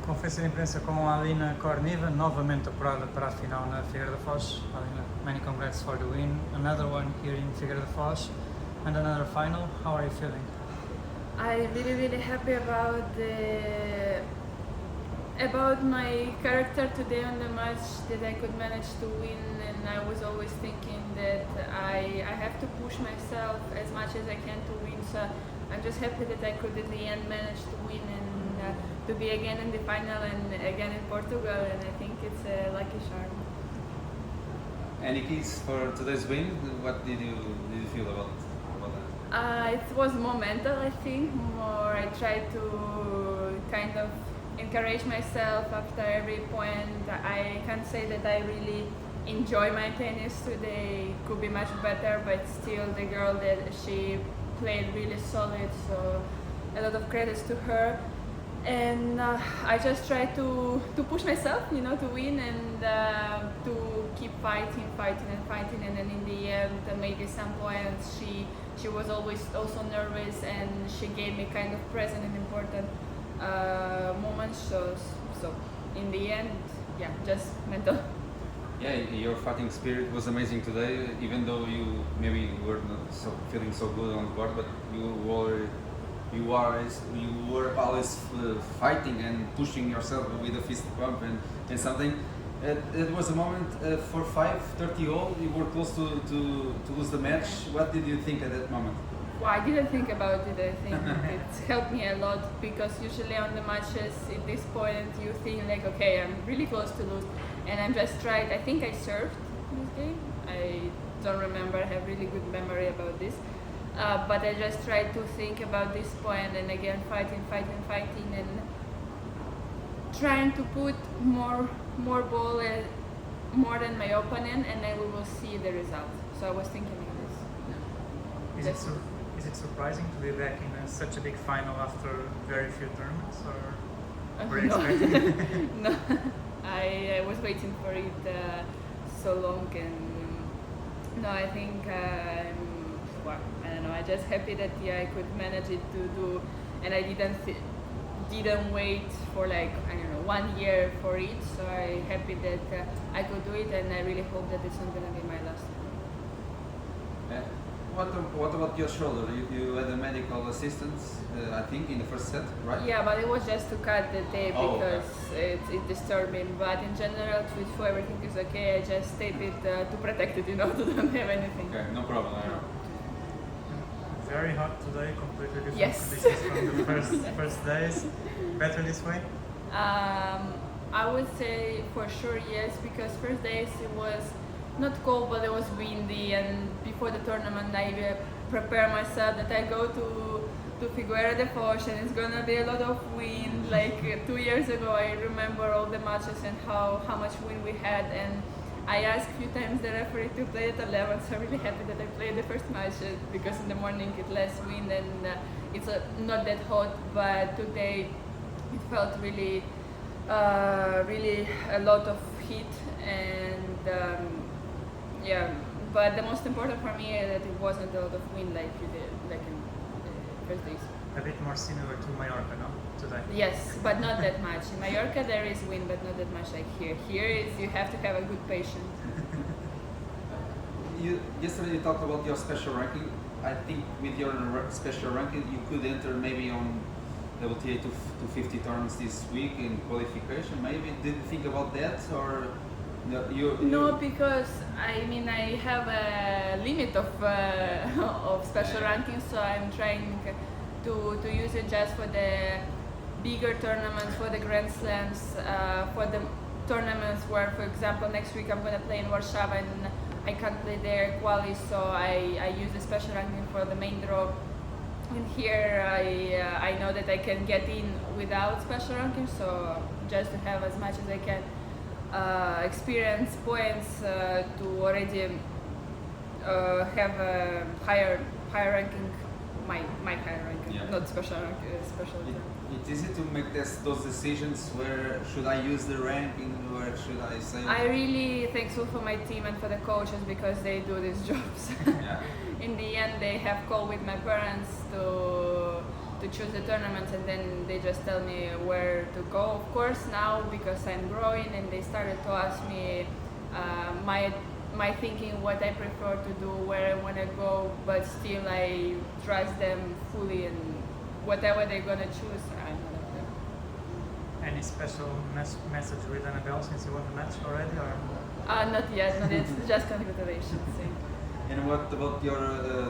Conferência de imprensa com a Alina Korneeva, novamente apurada para a final na Figueira da Foz. Alina, many congrats for the win. Another one here in Figueira da Foz and another final. How are you feeling? I'm really happy about my character today on the match, that I could manage to win, and I was always thinking that I have to push myself as much as I can to win. So I'm just happy that I could at the end manage to win and to be again in the final and again in Portugal, and I think it's a lucky charm. Any keys for today's win? What did you feel about that? It was more mental, I think. More, I tried to kind of encourage myself after every point. I can't say that I really enjoy my tennis today. Could be much better, but still the girl that she played really solid. So a lot of credits to her. And I just try to push myself, to win and to keep fighting, and then in the end, maybe some points she was always also nervous, and she gave me kind of present and important moments. So in the end, just mental. Yeah, your fighting spirit was amazing today. Even though you maybe were not feeling so good on the court, but you were always fighting and pushing yourself with a fist pump and something. It was a moment for 5:30 all. You were close to lose the match. What did you think at that moment? Well, I didn't think about it. I think it helped me a lot, because usually on the matches at this point you think like, okay, I'm really close to lose, and I'm just tried. I think I served this game. I don't remember. I have really good memory about this. But I just tried to think about this point, and again fighting, and trying to put more ball, more than my opponent, and then we will see the result. So I was thinking of this. Is it surprising to be back in such a big final after very few tournaments, or were you expecting? No, I was waiting for it so long, and no, I think I don't know. I'm just happy that I could manage it to do, and I didn't wait for 1 year for it. So I'm happy that I could do it, and I really hope that it's not gonna be my last one. What about your shoulder? You had a medical assistance, I think, in the first set, right? Yeah, but it was just to cut the tape because okay. it disturbed me. But in general, to everything is okay. I just tape it to protect it, to don't have anything. Okay, no problem. Very hot today, completely different Yes. conditions from the first days. Better this way? I would say for sure yes, because first days it was not cold, but it was windy, and before the tournament I prepare myself that I go to Figueira de Foz, and it's gonna be a lot of wind. Like 2 years ago, I remember all the matches and how much wind we had, and I asked a few times the referee to play at 11, so I'm really happy that I played the first match because in the morning it's less wind and it's not that hot, but today it felt really a lot of heat, and but the most important for me is that it wasn't a lot of wind like in the first days. A bit more similar to Mallorca, no? Today? Yes, but not that much. In Mallorca there is wind, but not that much like here. Here is you have to have a good patience. Yesterday you talked about your special ranking. I think with your special ranking you could enter maybe on WTA 250 tournaments this week in qualification. Maybe did you think about that, or No, because I have a limit of special rankings, so I'm trying to use it just for the bigger tournaments, for the Grand Slams, for the tournaments where, for example, next week I'm going to play in Warsaw and I can't play there quali, so I use the special ranking for the main draw. And here I know that I can get in without special ranking, so just to have as much as I can experience points to already have a higher ranking, my higher ranking, not special rank, special. It's easy to make those decisions. Where should I use the ranking? Where should I say? I'm really thankful for my team and for the coaches because they do these jobs. Yeah. In the end, they have called with my parents to to choose the tournaments, and then they just tell me where to go. Of course, now because I'm growing, and they started to ask me my thinking, what I prefer to do, where I want to go, but still I trust them fully, and whatever they're gonna choose, I'm gonna play. Any special message with Annabelle since you won the match already, or? Not yet, just congratulations. And what about your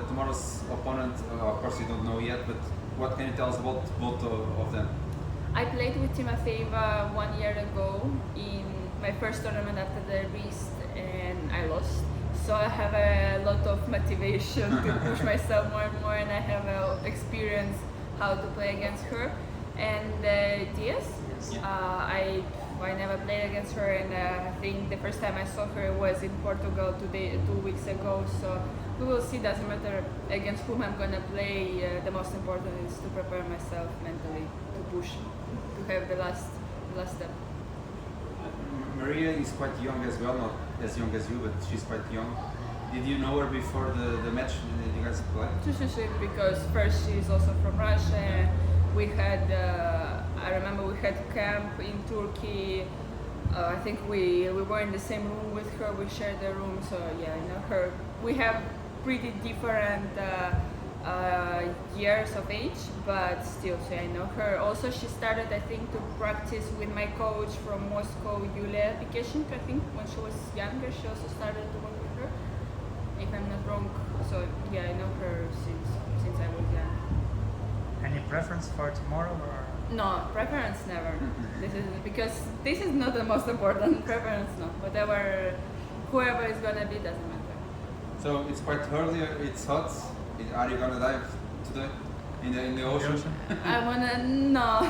tomorrow's opponent? Of course, you don't know yet, but what can you tell us about both of them? I played with Timofeeva 1 year ago in my first tournament after the wrist, and I lost. So I have a lot of motivation to push myself more and more, and I have experience how to play against her. And Diaz, I never played against her, and I think the first time I saw her was in Portugal 2 weeks ago. So we will see. Doesn't matter against whom I'm gonna play. The most important is to prepare myself mentally to push, to have the last step. Maria is quite young as well, not as young as you, but she's quite young. Did you know her before the match that you guys played? Because first she's also from Russia. We had, I remember we had camp in Turkey. I think we were in the same room with her. We shared the room, so yeah, I know her. We have pretty different years of age, but still, so I know her. Also, she started, I think, to practice with my coach from Moscow, Yulia Pikeshenko. I think when she was younger, she also started to work with her, if I'm not wrong. So yeah, I know her since I was young. Any preference for tomorrow, or? No, preference never. This is not the most important. Preference, no. Whoever is gonna be, doesn't matter. So it's quite early. It's hot. Are you gonna dive today in the ocean? No,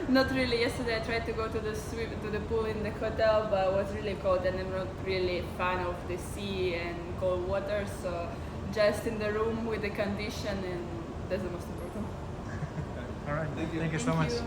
not really. Yesterday I tried to go to the pool in the hotel, but it was really cold, and I'm not really a fan of the sea and cold water. So just in the room with the condition, and that's the most important. All right. Thank you. Thank you so much. You.